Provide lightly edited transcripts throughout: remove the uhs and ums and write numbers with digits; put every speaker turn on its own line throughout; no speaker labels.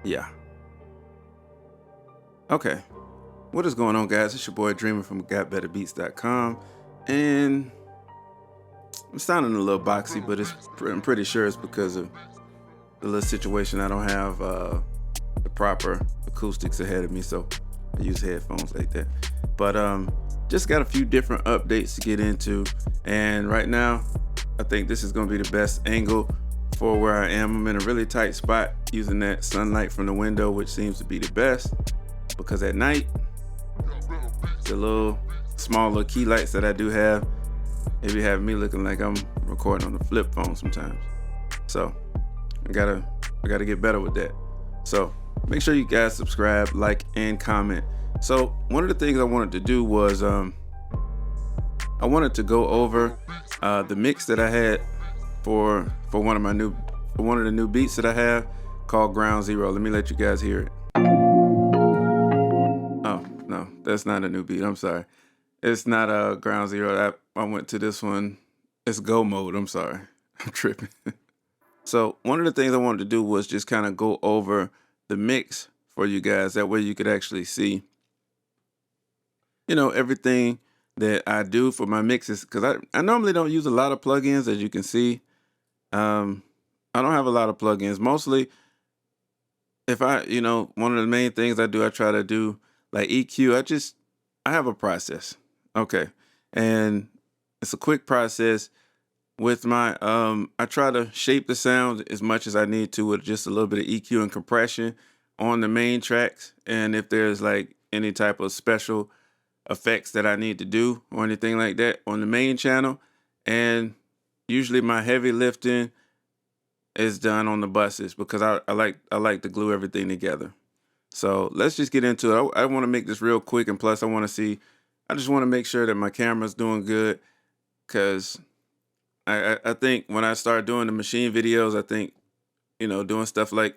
Yeah. Okay. What is going on, guys? It's your boy Dreamer from GotBetterBeats.com, and I'm sounding a little boxy, but I'm pretty sure it's because of the little situation. I don't have the proper acoustics ahead of me, so I use headphones like that. But just got a few different updates to get into, and right now, I think this is going to be the best angle for where I am. I'm in a really tight spot using that sunlight from the window, which seems to be the best because at night, the little small little key lights that I do have, maybe have me looking like I'm recording on a flip phone sometimes. So I gotta get better with that. So make sure you guys subscribe, like, and comment. So one of the things I wanted to do was I wanted to go over the mix that I had for one of the new beats that I have called Ground Zero. Let me let you guys hear it. Oh no, that's not a new beat. I'm sorry. It's not a Ground Zero. I went to this one. It's Go Mode. I'm sorry. I'm tripping. So one of the things I wanted to do was just kind of go over the mix for you guys. That way you could actually see, everything that I do for my mixes. Because I normally don't use a lot of plugins, as you can see. I don't have a lot of plugins. Mostly, if one of the main things I do, I try to do like EQ. I have a process. Okay. And it's a quick process with my, I try to shape the sound as much as I need to with just a little bit of EQ and compression on the main tracks. And if there's like any type of special effects that I need to do or anything like that on the main channel. And usually my heavy lifting is done on the buses because I like to glue everything together. So let's just get into it. I want to make this real quick, and plus I just want to make sure that my camera's doing good, because I think when I start doing the machine videos, I think, doing stuff like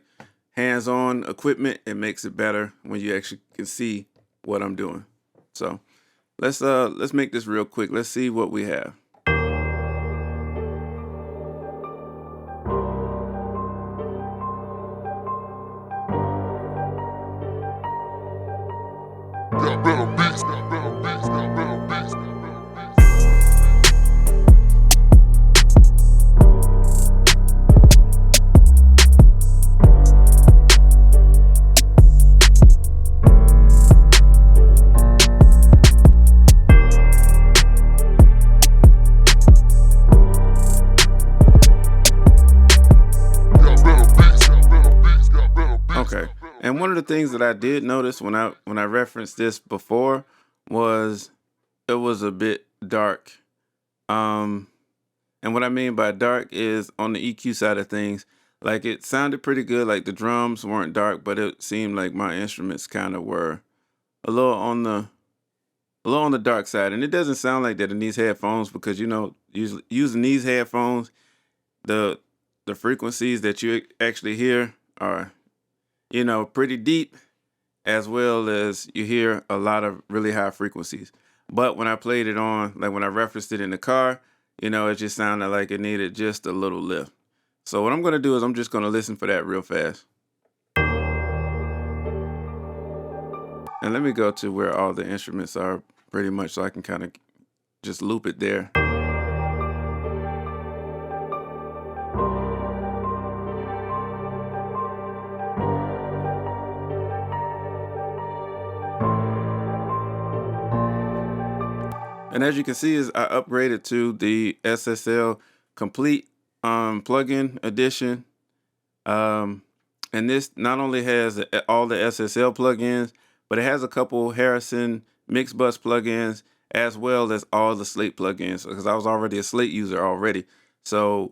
hands-on equipment, it makes it better when you actually can see what I'm doing. So let's make this real quick. Let's see what we have. Okay. And one of the things that I did notice when I referenced this before was it was a bit dark. And what I mean by dark is on the EQ side of things, like it sounded pretty good, like the drums weren't dark, but it seemed like my instruments kind of were a little on the dark side. And it doesn't sound like that in these headphones because usually using these headphones, the frequencies that you actually hear are pretty deep, as well as you hear a lot of really high frequencies. But when I played it on, like when I referenced it in the car, it just sounded like it needed just a little lift. So what I'm going to do is I'm just going to listen for that real fast. And let me go to where all the instruments are pretty much so I can kind of just loop it there. And as you can see, is I upgraded to the SSL Complete plugin edition. And this not only has all the SSL plugins, but it has a couple Harrison Mixbus plugins, as well as all the Slate plugins, because I was already a Slate user already. So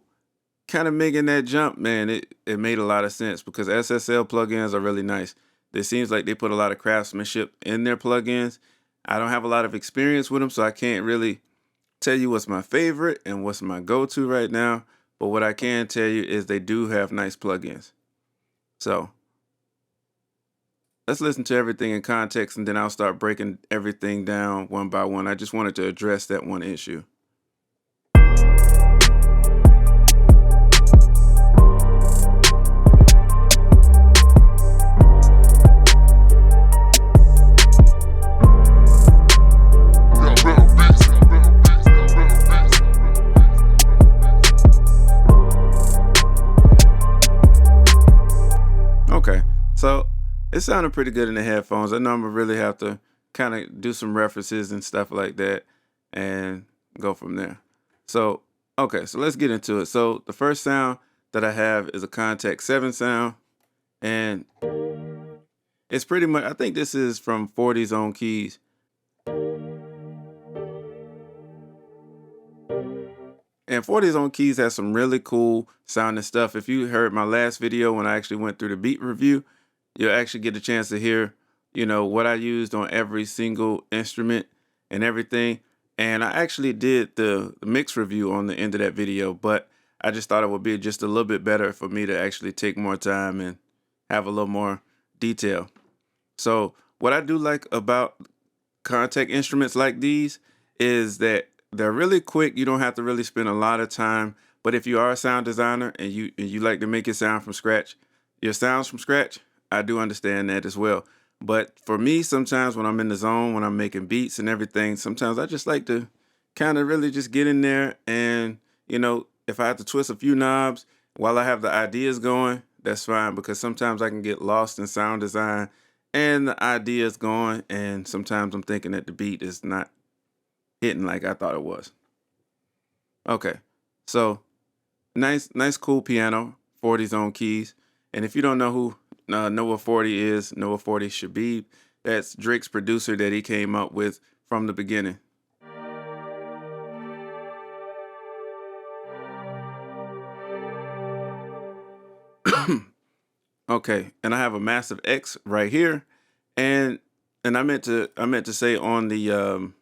kind of making that jump, man, it made a lot of sense because SSL plugins are really nice. It seems like they put a lot of craftsmanship in their plugins. I don't have a lot of experience with them, so I can't really tell you what's my favorite and what's my go-to right now. But what I can tell you is they do have nice plugins. So let's listen to everything in context, and then I'll start breaking everything down one by one. I just wanted to address that one issue. Okay, so it sounded pretty good in the headphones. I know I'm gonna really have to kind of do some references and stuff like that and go from there. So, okay, so let's get into it. So, the first sound that I have is a Contact 7 sound, and it's pretty much, I think this is from 40's own keys. And 40's own keys has some really cool sounding stuff. If you heard my last video when I actually went through the beat review, you'll actually get a chance to hear, what I used on every single instrument and everything. And I actually did the mix review on the end of that video, but I just thought it would be just a little bit better for me to actually take more time and have a little more detail. So, what I do like about contact instruments like these is that they're really quick. You don't have to really spend a lot of time. But if you are a sound designer and you like to make your sound from scratch, your sounds from scratch, I do understand that as well. But for me, sometimes when I'm in the zone, when I'm making beats and everything, sometimes I just like to kind of really just get in there and, if I have to twist a few knobs while I have the ideas going, that's fine because sometimes I can get lost in sound design and the ideas going, and sometimes I'm thinking that the beat is not hitting like I thought it was. Okay, so nice, cool piano, 40's own keys. And if you don't know who Noah 40 is, Noah 40 Shabib, that's Drake's producer that he came up with from the beginning. Okay, and I have a Massive X right here, and I meant to say on the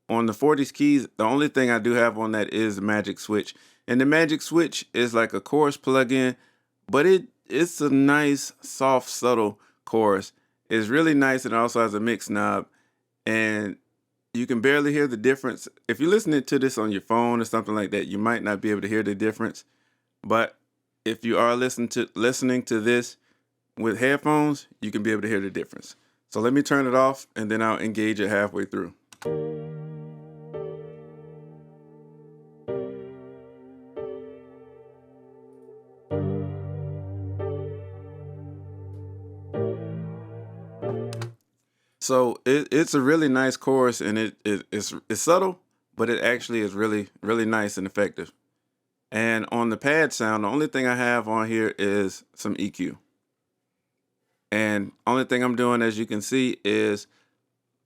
40's keys, the only thing I do have on that is the Magic Switch. And the Magic Switch is like a chorus plugin, but it's a nice, soft, subtle chorus. It's really nice and it also has a mix knob. And you can barely hear the difference. If you're listening to this on your phone or something like that, you might not be able to hear the difference. But if you are listening to this with headphones, you can be able to hear the difference. So let me turn it off and then I'll engage it halfway through. So it's a really nice chorus, and it's subtle, but it actually is really nice and effective. And on the pad sound, the only thing I have on here is some EQ. And only thing I'm doing, as you can see, is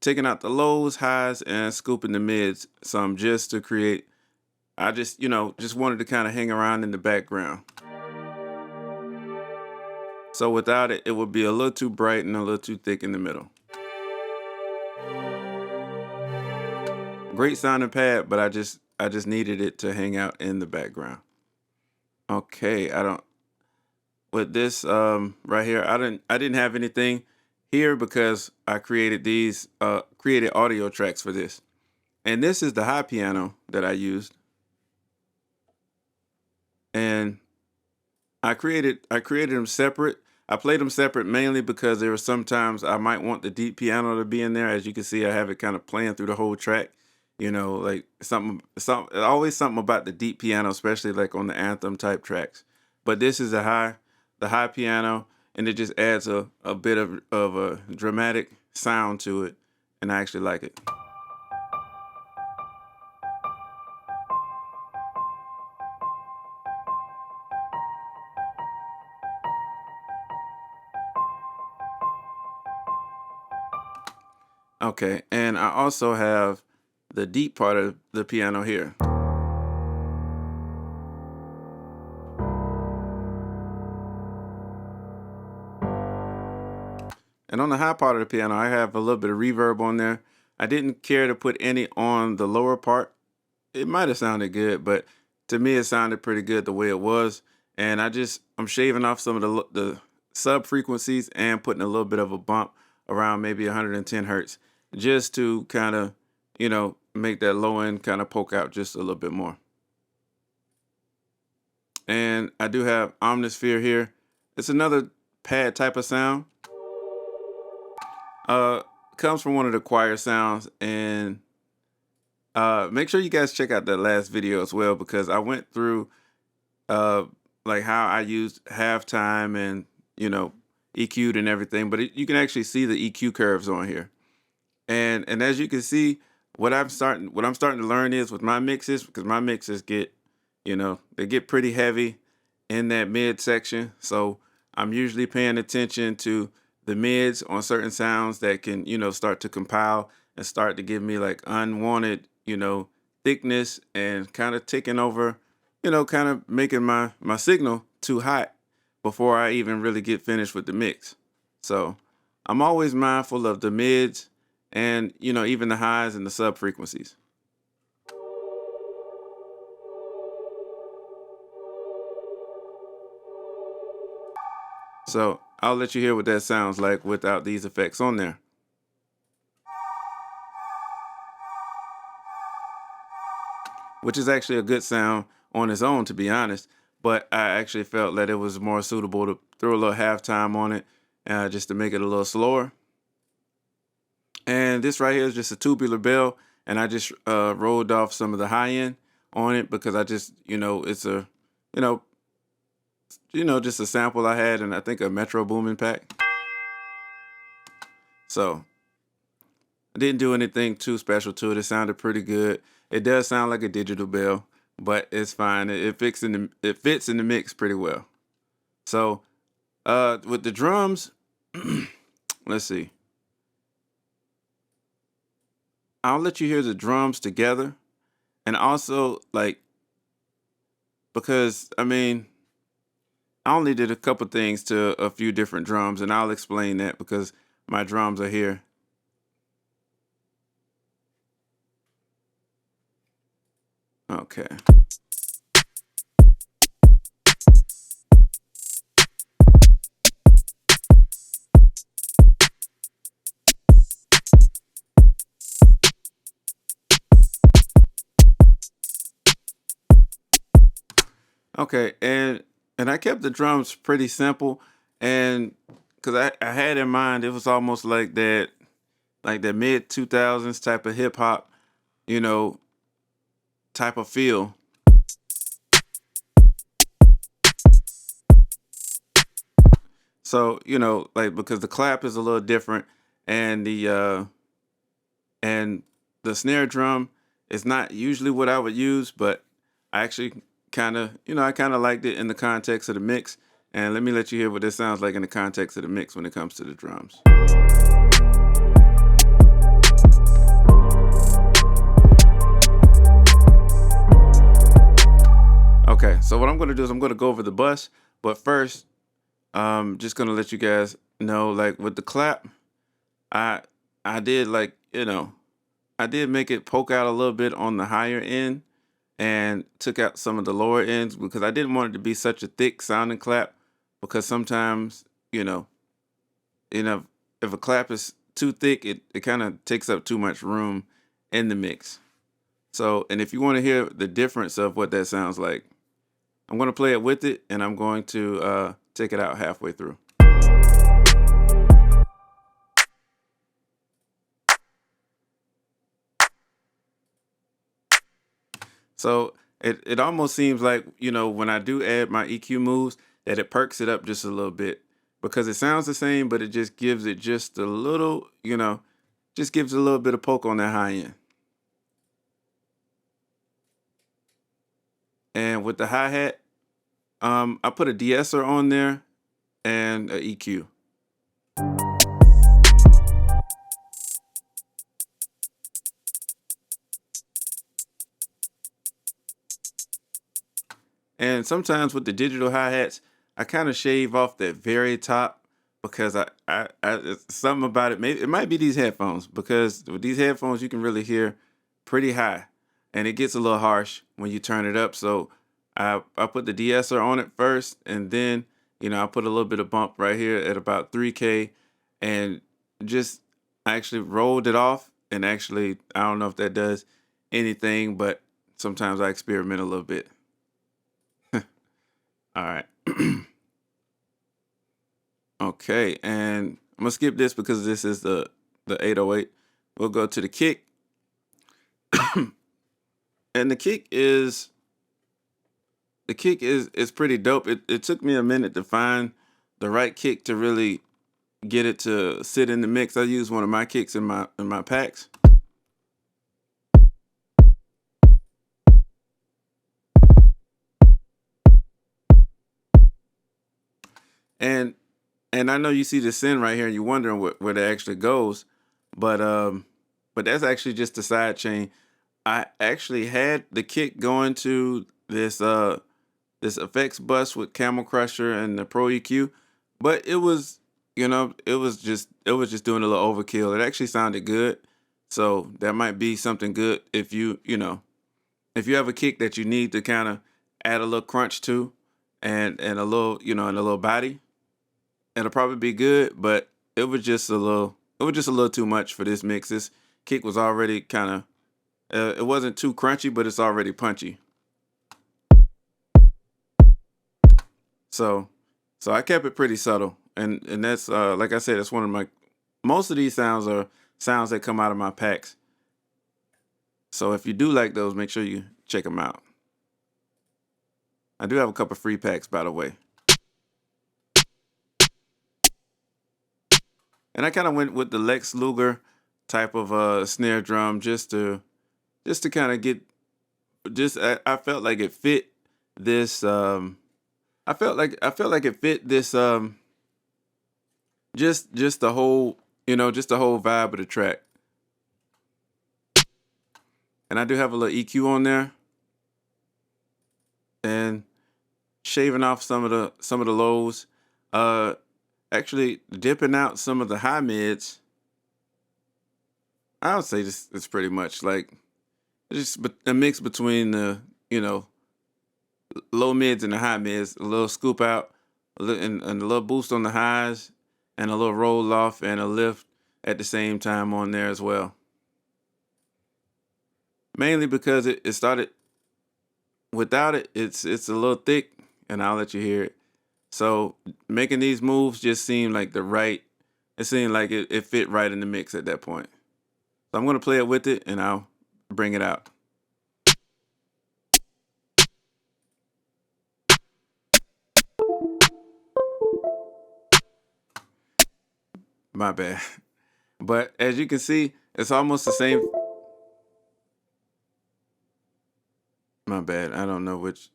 taking out the lows, highs, and scooping the mids some just to create. I just wanted to kind of hang around in the background. So without it, it would be a little too bright and a little too thick in the middle. Great sounding pad, but I just needed it to hang out in the background. Okay, I don't with this right here, I didn't have anything here because I created audio tracks for this. And this is the high piano that I used. And I created them separate. I played them separate mainly because there were sometimes I might want the deep piano to be in there. As you can see, I have it kind of playing through the whole track. Like always something about the deep piano, especially like on the anthem type tracks. But this is the high piano, and it just adds a bit of a dramatic sound to it, and I actually like it. Okay, and I also have the deep part of the piano here. And on the high part of the piano, I have a little bit of reverb on there. I didn't care to put any on the lower part. It might have sounded good, but to me, it sounded pretty good the way it was. And I'm shaving off some of the sub frequencies and putting a little bit of a bump around maybe 110 hertz just to kind of, make that low end kind of poke out just a little bit more. And I do have Omnisphere here. It's another pad type of sound. Uh, Comes from one of the choir sounds, and make sure you guys check out that last video as well because I went through uh like how I used halftime and EQ'd and everything, but you can actually see the EQ curves on here. And as you can see, what I'm starting to learn is with my mixes, because my mixes get, they get pretty heavy in that mid section. So I'm usually paying attention to the mids on certain sounds that can, start to compile and start to give me like unwanted, thickness and kind of taking over, kind of making my signal too hot before I even really get finished with the mix. So I'm always mindful of the mids and, even the highs and the sub frequencies. So I'll let you hear what that sounds like without these effects on there, which is actually a good sound on its own, to be honest. But I actually felt that it was more suitable to throw a little halftime on it, just to make it a little slower. And this right here is just a tubular bell, and I just rolled off some of the high end on it because I just, it's a, you know, just a sample I had, and I think a Metro Boomin pack. So I didn't do anything too special to it. It sounded pretty good. It does sound like a digital bell, but it's fine. It fits in the mix pretty well. So with the drums, let's see. I'll let you hear the drums together, and also like because I only did a couple things to a few different drums, and I'll explain that because my drums are here. Okay. Okay, and I kept the drums pretty simple, and because I had in mind it was almost like that mid 2000s type of hip hop, you know, type of feel. So like because the clap is a little different, and and the snare drum is not usually what I would use, but I actually I kind of liked it in the context of the mix. And let me let you hear what this sounds like in the context of the mix when it comes to the drums. Okay, so what I'm going to do is I'm going to go over the bus, but first, just going to let you guys know, like with the clap, I I did I did make it poke out a little bit on the higher end and took out some of the lower ends because I didn't want it to be such a thick sounding clap because sometimes, you know, you know, if a clap is too thick, it kind of takes up too much room in the mix. So, and if you want to hear the difference of what that sounds like, I'm going to play it with it and I'm going to take it out halfway through. So it almost seems like, when I do add my EQ moves, that it perks it up just a little bit because it sounds the same, but it just gives it just a little, just gives a little bit of poke on that high end. And with the hi-hat, I put a de-esser on there and a EQ. And sometimes with the digital hi-hats, I kind of shave off that very top because it's something about it. Maybe it might be these headphones because with these headphones you can really hear pretty high, and it gets a little harsh when you turn it up. So I put the de-esser on it first, and then I put a little bit of bump right here at about 3K, and just actually rolled it off. And actually, I don't know if that does anything, but sometimes I experiment a little bit. All right. Okay, and I'm gonna skip this because this is the 808. We'll go to the kick, and the kick is pretty dope. It took me a minute to find the right kick to really get it to sit in the mix, I use one of my kicks in my packs. And and I know you see the sin right here, and you're wondering where that actually goes, but but that's actually just the side chain. I actually had the kick going to this effects bus with Camel Crusher and the Pro EQ, but it was, it was just doing a little overkill. It actually sounded good, so that might be something good if if you have a kick that you need to kind of add a little crunch to, and a little and a little body. It'll probably be good, but it was just a little too much for this mix. This kick was already kind of it wasn't too crunchy, but it's already punchy. So so I kept it pretty subtle, and that's like I said, it's one of my most of these sounds are sounds that come out of my packs. So if you do like those, make sure you check them out. I do have a couple free packs, by the way. And I kind of went with the Lex Luger type of snare drum just to kind of get just I felt like it fit this I felt like it fit this just the whole just the whole vibe of the track. And I do have a little EQ on there, and shaving off some of the lows, uh actually dipping out some of the high mids. I would say this is pretty much like just a mix between the low mids and the high mids, a little scoop out, and a little boost on the highs, and a little roll off and a lift at the same time on there as well. Mainly because it started without it, it's a little thick, and I'll let you hear it. So making these moves just seemed like the right. It seemed like it fit right in the mix at that point. So I'm gonna play it with it, and I'll bring it out. My bad. But as you can see, it's almost the same. My bad. I don't know which.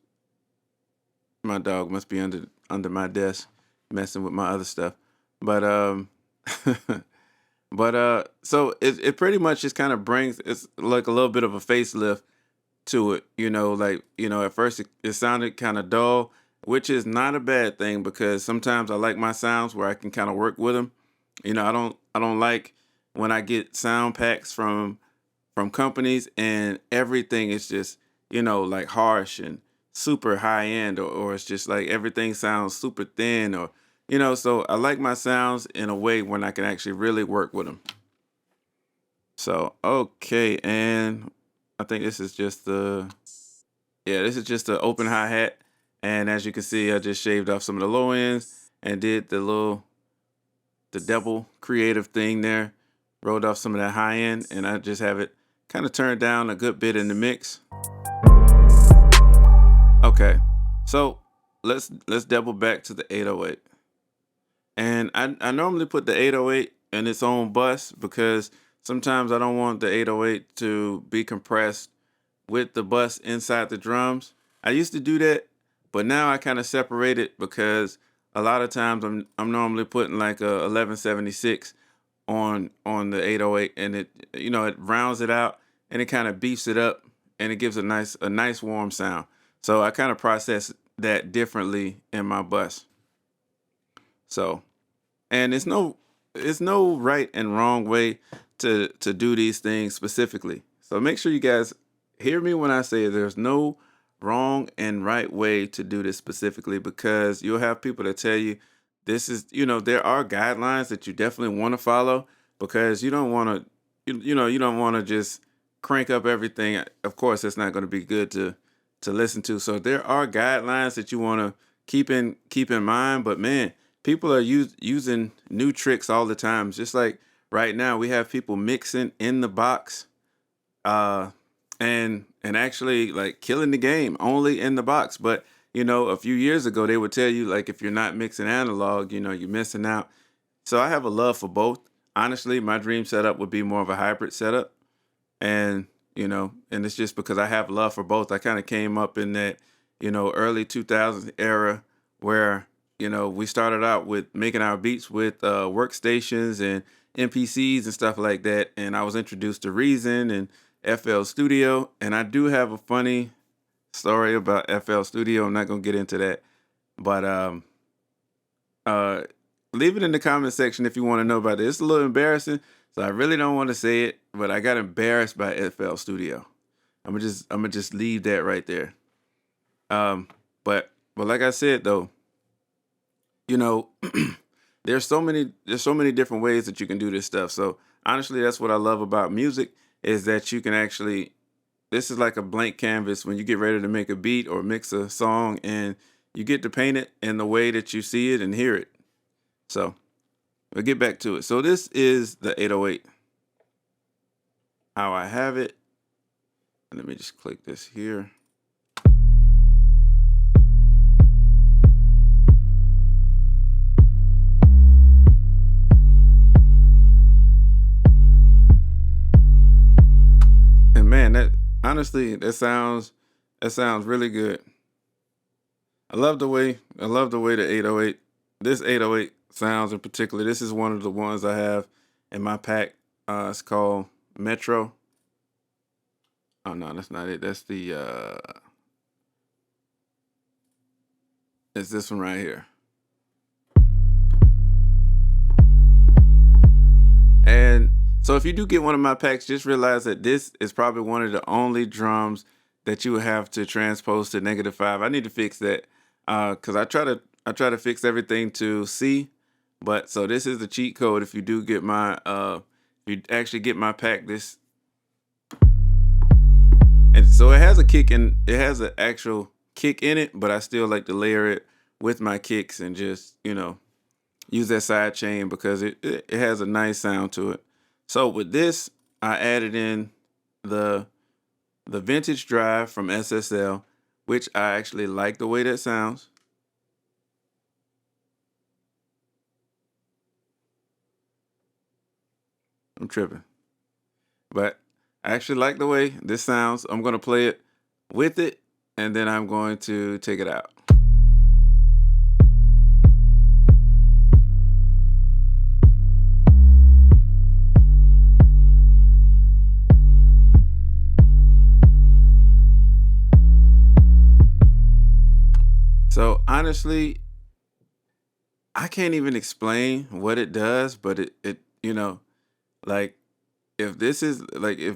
My dog must be under my desk, messing with my other stuff. But but so it pretty much just kind of brings it's like a little bit of a facelift to it. Like at first it sounded kind of dull, which is not a bad thing because sometimes I like my sounds where I can kind of work with them. I don't like when I get sound packs from companies and everything is just like harsh and super high end, or it's just like everything sounds super thin, or so I like my sounds in a way when I can actually really work with them. So okay, and I think this is just the yeah, this is just the open hi-hat, and as you can see, I just shaved off some of the low ends and did the double creative thing there, rolled off some of that high end, and I just have it kind of turned down a good bit in the mix. Okay, so let's double back to the 808. And I normally put the 808 in its own bus because sometimes I don't want the 808 to be compressed with the bus inside the drums. I used to do that, but now I kind of separate it because a lot of times I'm normally putting like a 1176 on the 808, and it rounds it out and it kind of beefs it up, and it gives a nice warm sound. So I kind of process that differently in my bus. So, and it's no right and wrong way to do these things specifically. So make sure you guys hear me when I say there's no wrong and right way to do this specifically, because you'll have people that tell you this is, there are guidelines that you definitely want to follow, because you don't want to you don't want to just crank up everything. Of course, it's not going to be good to listen to. So there are guidelines that you want to keep in mind. But man, people are using new tricks all the time. Just like right now, we have people mixing in the box, uh, and actually like killing the game only in the box. But a few years ago, they would tell you like if you're not mixing analog, you're missing out. So I have a love for both. Honestly, my dream setup would be more of a hybrid setup. And, and it's just because I have love for both. I kind of came up in that, early 2000s era where, we started out with making our beats with workstations and MPCs and stuff like that. And I was introduced to Reason and FL Studio. And I do have a funny story about FL Studio. I'm not going to get into that. But uh, leave it in the comment section if you want to know about it. It's a little embarrassing, so I really don't want to say it, but I got embarrassed by FL Studio. I'm gonna just leave that right there. Um, but like I said though, you know, there's so many different ways that you can do this stuff. So honestly, that's what I love about music is that you can actually this is like a blank canvas when you get ready to make a beat or mix a song and you get to paint it in the way that you see it and hear it. So we'll get back to it. So this is the 808, how I have it. Let me just click this here. And man, that honestly, that sounds really good. I love the way the 808, this 808 sounds in particular. This is one of the ones I have in my pack. It's called Metro. Oh no, that's not it. That's the it's this one right here. And so if you do get one of my packs, just realize that this is probably one of the only drums that you would have to transpose to -5. I need to fix that. Cause I try to fix everything to C. But so this is the cheat code if you do get my if you actually get my pack this. And so it has an actual kick in it, but I still like to layer it with my kicks and just, use that side chain because it has a nice sound to it. So with this, I added in the the vintage drive from SSL, which I actually like the way that sounds. I'm tripping. But I actually like the way this sounds. I'm gonna play it with it and then I'm going to take it out. So honestly, I can't even explain what it does, but like if this is like the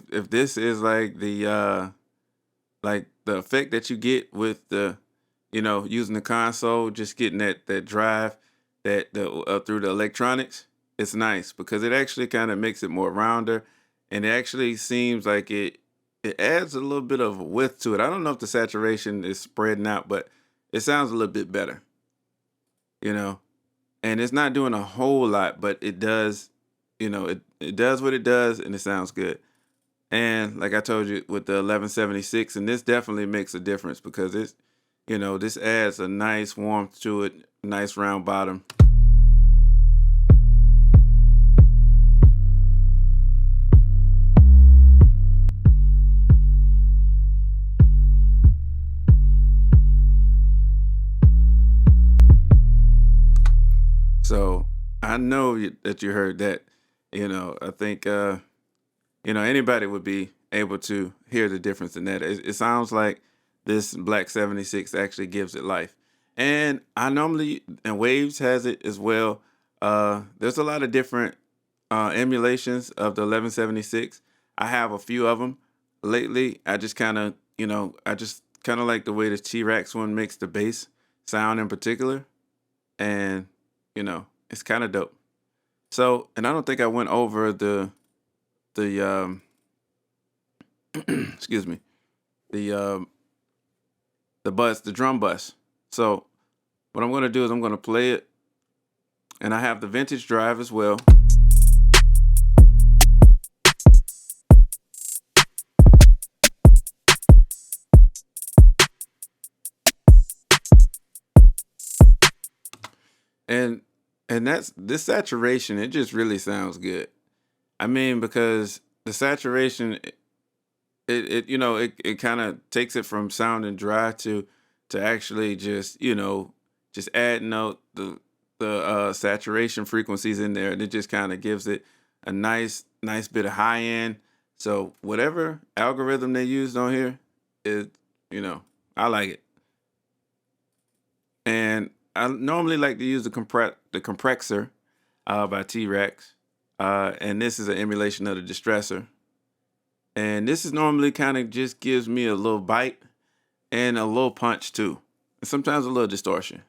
effect that you get with the using the console, just getting that drive that the through the electronics, it's nice because it actually kind of makes it more rounder, and it actually seems like it adds a little bit of width to it. I don't know if the saturation is spreading out, but it sounds a little bit better, you know. And it's not doing a whole lot, but it does, it does what it does, and it sounds good. And like I told you with the 1176, and this definitely makes a difference because this adds a nice warmth to it, nice round bottom. So I know that you heard that. I think anybody would be able to hear the difference in that. It sounds like this Black 76 actually gives it life. And I normally, and Waves has it as well. There's a lot of different emulations of the 1176. I have a few of them. Lately, I just kind of like the way the T-Rex one makes the bass sound in particular. And, it's kind of dope. So, and I don't think I went over the excuse me, the the drum bus. So what I'm gonna do is I'm gonna play it, and I have the vintage drive as well. And And that's this saturation, it just really sounds good. I mean, because the saturation, it kind of takes it from sounding dry to actually just, just adding out the saturation frequencies in there, and it just kind of gives it a nice bit of high end. So whatever algorithm they used on here, it you know I like it. And I normally like to use the compressor by T-Rex, and this is an emulation of the distressor. And this is normally kind of just gives me a little bite and a little punch too, and sometimes a little distortion.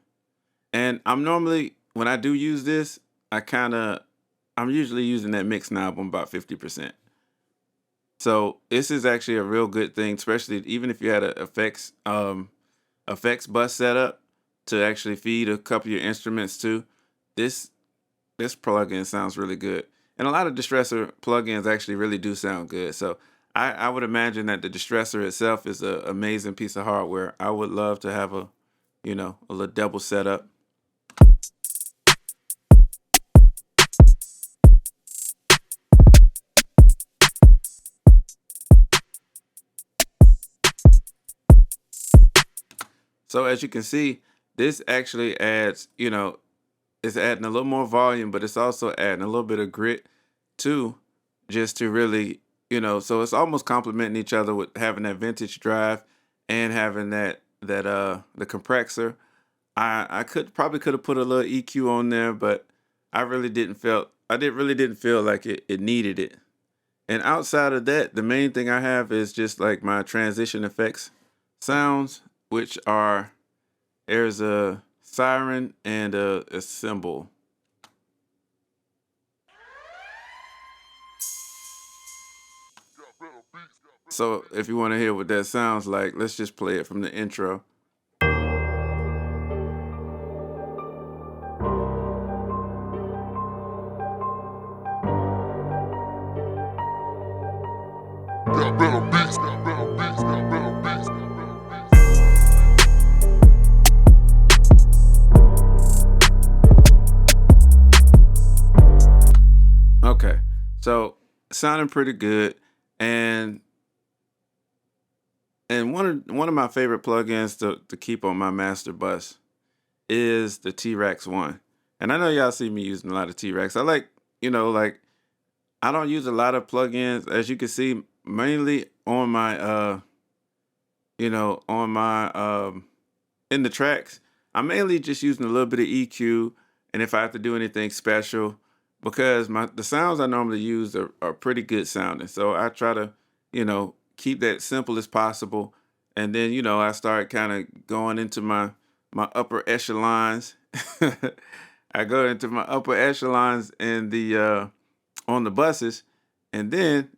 And I'm normally when I do use this, I'm usually using that mix knob on about 50%. So this is actually a real good thing, especially even if you had a effects bus setup to actually feed a couple of your instruments to. This this plugin sounds really good. And a lot of distressor plugins actually really do sound good. So I would imagine that the distressor itself is an amazing piece of hardware. I would love to have a little double setup. So as you can see, this actually adds, it's adding a little more volume, but it's also adding a little bit of grit too, just to really, so it's almost complementing each other with having that vintage drive and having that the compressor. I could have put a little EQ on there, but I didn't really didn't feel like it needed it. And outside of that, the main thing I have is just like my transition effects sounds, which are there's a siren and a cymbal. So if you want to hear what that sounds like, let's just play it from the intro. Got better beats, got better beats, got better beats, got better beats. Okay, so sounding pretty good, and one of my favorite plugins to keep on my master bus is the T-Rex one. And I know y'all see me using a lot of T-Rex. I like, like I don't use a lot of plugins, as you can see, mainly on my on my in the tracks. I'm mainly just using a little bit of EQ, and if I have to do anything special, because the sounds I normally use are pretty good sounding. So I try to, keep that simple as possible. And then, I start kind of going into my upper echelons. I go into my upper echelons in the on the buses, and then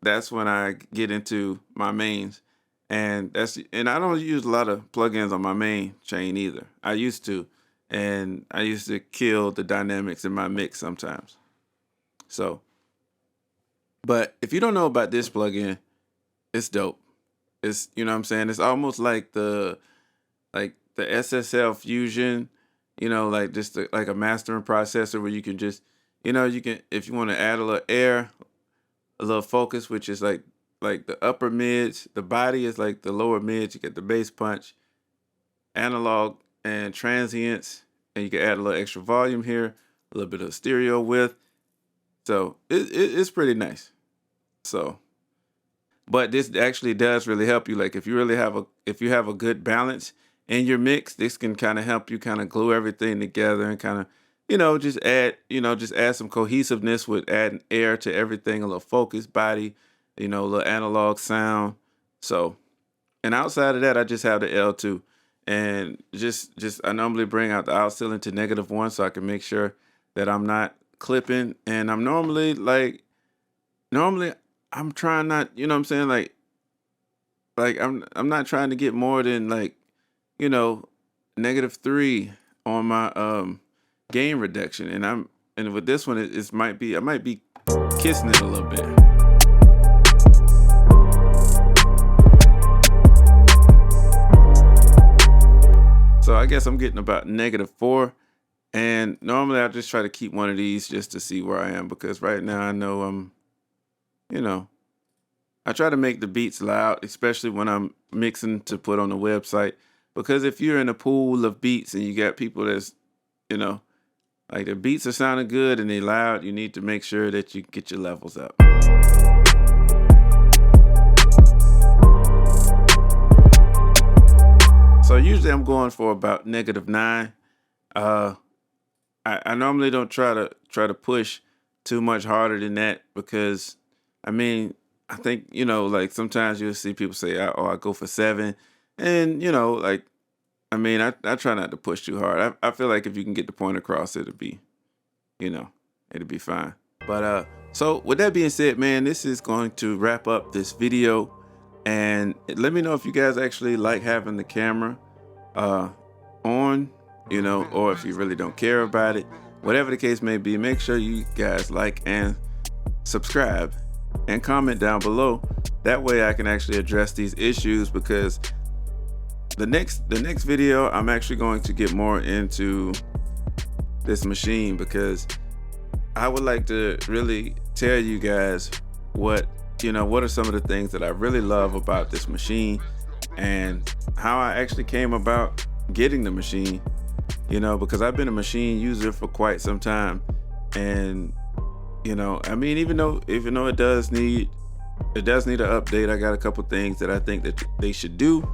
that's when I get into my mains, and I don't use a lot of plugins on my main chain either. I used to, and I used to kill the dynamics in my mix sometimes. So, but if you don't know about this plugin, it's dope. It's what I'm saying. It's almost like the SSL Fusion, like just like a mastering processor where you can just, you can if you want to add a little air, a little focus, which is like the upper mids. The body is like the lower mids. You get the bass punch, analog, and transients, and you can add a little extra volume here, a little bit of stereo width. So it's pretty nice. So, but this actually does really help you. Like if you have a good balance in your mix, this can kind of help you kind of glue everything together and kind of, just add some cohesiveness with adding air to everything, a little focus, body, a little analog sound. So, and outside of that, I just have the L2, and just I normally bring out the out ceiling to -1 so I can make sure that I'm not clipping. And I'm normally I'm trying not, you know what I'm saying, like I'm not trying to get more than like, you know, -3 on my gain reduction, and with this one it might be I might be kissing it a little bit. So I guess I'm getting about -4, And normally I just try to keep one of these just to see where I am, because right now I know you know, I try to make the beats loud, especially when I'm mixing to put on the website. Because if you're in a pool of beats and you got people that's, you know, like the beats are sounding good and they loud, you need to make sure that you get your levels up. So usually I'm going for about -9. I normally don't try to push too much harder than that, because I mean, I think, like sometimes you'll see people say, "Oh, I go for 7," and like, I mean, I try not to push too hard. I feel like if you can get the point across, you know, it'll be fine. But so with that being said, man, this is going to wrap up this video, and let me know if you guys actually like having the camera on, or if you really don't care about it. Whatever the case may be, make sure you guys like and subscribe and comment down below. That way I can actually address these issues, because the next video I'm actually going to get more into this machine, because I would like to really tell you guys what are some of the things that I really love about this machine, and how I actually came about getting the machine, because I've been a machine user for quite some time. And I mean, even though it does need an update, I got a couple things that I think that they should do,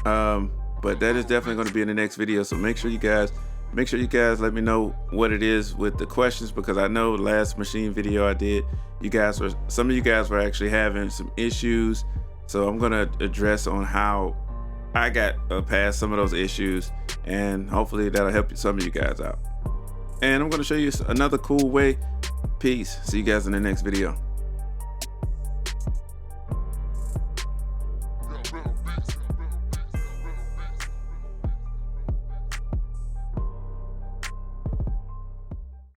but that is definitely going to be in the next video. So make sure you guys let me know what it is with the questions, because I know the last machine video I did, some of you guys were actually having some issues. So I'm going to address on how I got past some of those issues, and hopefully that'll help some of you guys out. And I'm going to show you another cool way. Peace. See you guys in the next video.